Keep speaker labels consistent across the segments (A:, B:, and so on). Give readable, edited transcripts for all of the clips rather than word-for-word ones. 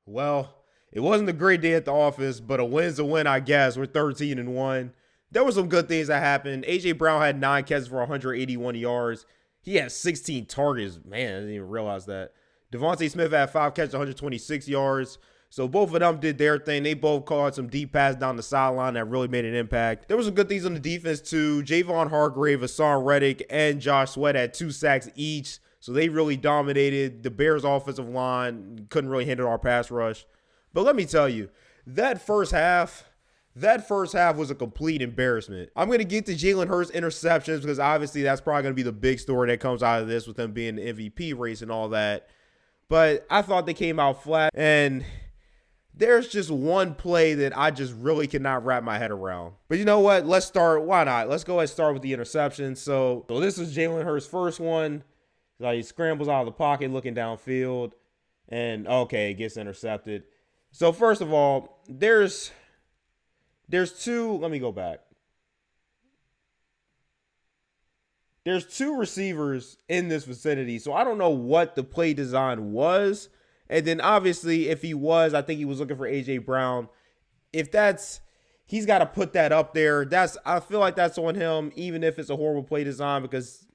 A: Well, it wasn't a great day at the office, but a win's a win, I guess. We're 13-1. There were some good things that happened. A.J. Brown had 9 catches for 181 yards. He had 16 targets. Man, I didn't even realize that. Devontae Smith had 5 catches, 126 yards. So both of them did their thing. They both caught some deep passes down the sideline that really made an impact. There were some good things on the defense too. Javon Hargrave, Hassan Reddick, and Josh Sweat had 2 sacks each. So they really dominated. The Bears' offensive line couldn't really handle our pass rush. But let me tell you, that first half was a complete embarrassment. I'm going to get to Jalen Hurts' interceptions because obviously that's probably going to be the big story that comes out of this with him being the MVP race and all that. But I thought they came out flat, and there's just one play that I just really cannot wrap my head around. But you know what? Let's start. Why not? Let's go ahead and start with the interception. So this is Jalen Hurts' first one. He scrambles out of the pocket looking downfield, and okay, it gets intercepted. So first of all, there's two. Let me go back. There's 2 receivers in this vicinity, so I don't know what the play design was. And then obviously, if he was, I think he was looking for A.J. Brown. If that's, he's got to put that up there. I feel like that's on him, even if it's a horrible play design, because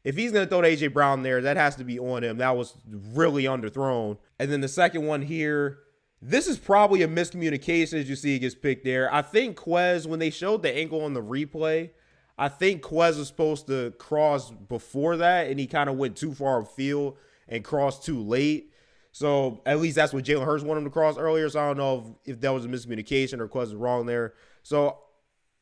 A: if he's going to throw to A.J. Brown there, that has to be on him. That was really underthrown. And then the second one here, this is probably a miscommunication as you see it gets picked there. I think Quez, when they showed the angle on the replay, I think Quez was supposed to cross before that, and he kind of went too far upfield and crossed too late. So at least that's what Jalen Hurts wanted him to cross earlier. So I don't know if that was a miscommunication or Quez was wrong there. So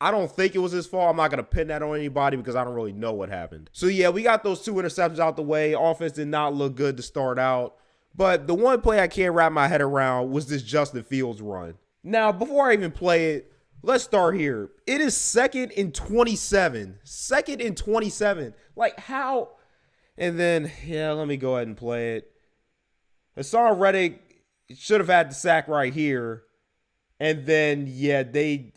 A: I don't think it was his fault. I'm not going to pin that on anybody because I don't really know what happened. So yeah, we got those 2 interceptions out the way. Offense did not look good to start out. But the one play I can't wrap my head around was this Justin Fields run. Now, before I even play it, let's start here. It is 2nd and 27. 2nd and 27. Like how? And then, yeah, let me go ahead and play it. Hassan Reddick should have had the sack right here. And then, yeah, they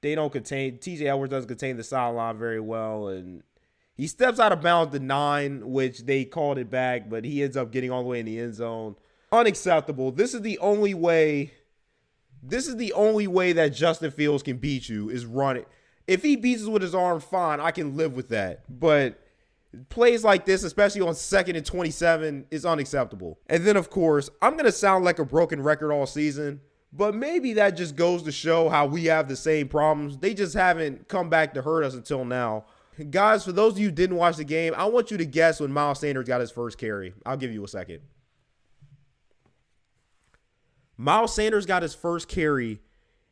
A: don't contain, TJ Edwards doesn't contain the sideline very well. And he steps out of bounds to 9, which they called it back, but he ends up getting all the way in the end zone. Unacceptable. This is the only way that Justin Fields can beat you is run it. If he beats us with his arm, fine, I can live with that. But plays like this, especially on 2nd and 27, is unacceptable. And then, of course, I'm going to sound like a broken record all season, but maybe that just goes to show how we have the same problems. They just haven't come back to hurt us until now. Guys, for those of you who didn't watch the game, I want you to guess when Miles Sanders got his first carry. I'll give you a second. Miles Sanders got his first carry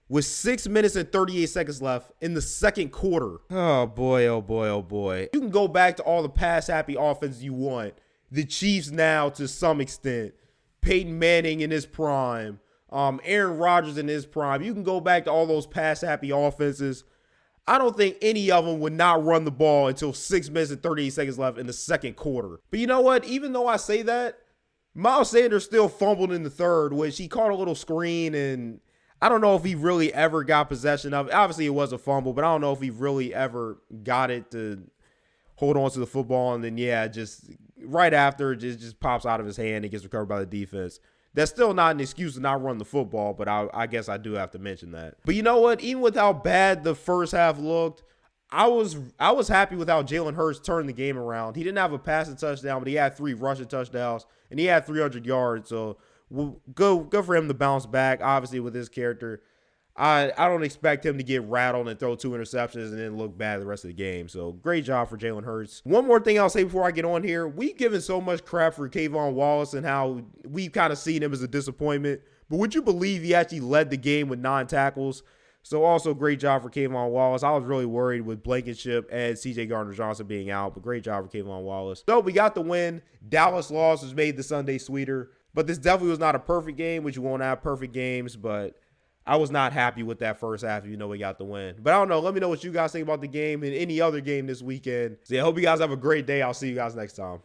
A: with 6 minutes and 38 seconds left in the second quarter. Oh, boy, oh, boy, oh, boy. You can go back to all the pass-happy offense you want. The Chiefs now to some extent. Peyton Manning in his prime. Aaron Rodgers in his prime. You can go back to all those pass-happy offenses. I don't think any of them would not run the ball until 6 minutes and 38 seconds left in the second quarter. But you know what? Even though I say that, Miles Sanders still fumbled in the third, which he caught a little screen, and I don't know if he really ever got possession of it. Obviously, it was a fumble, but I don't know if he really ever got it to hold on to the football. And then, yeah, just right after, it just pops out of his hand and gets recovered by the defense. That's still not an excuse to not run the football, but I guess I do have to mention that. But you know what? Even with how bad the first half looked, I was happy with how Jalen Hurts turned the game around. He didn't have a passing touchdown, but he had 3 rushing touchdowns, and he had 300 yards. So good for him to bounce back. Obviously, with his character, I don't expect him to get rattled and throw 2 interceptions and then look bad the rest of the game. So great job for Jalen Hurts. One more thing I'll say before I get on here. We've given so much crap for Kayvon Wallace and how we've kind of seen him as a disappointment. But would you believe he actually led the game with 9 tackles? So also great job for Kayvon Wallace. I was really worried with Blankenship and C.J. Gardner-Johnson being out, but great job for Kayvon Wallace. So we got the win. Dallas loss has made the Sunday sweeter. But this definitely was not a perfect game, which you won't have perfect games, but I was not happy with that first half, even though we got the win. But I don't know. Let me know what you guys think about the game and any other game this weekend. So yeah, I hope you guys have a great day. I'll see you guys next time.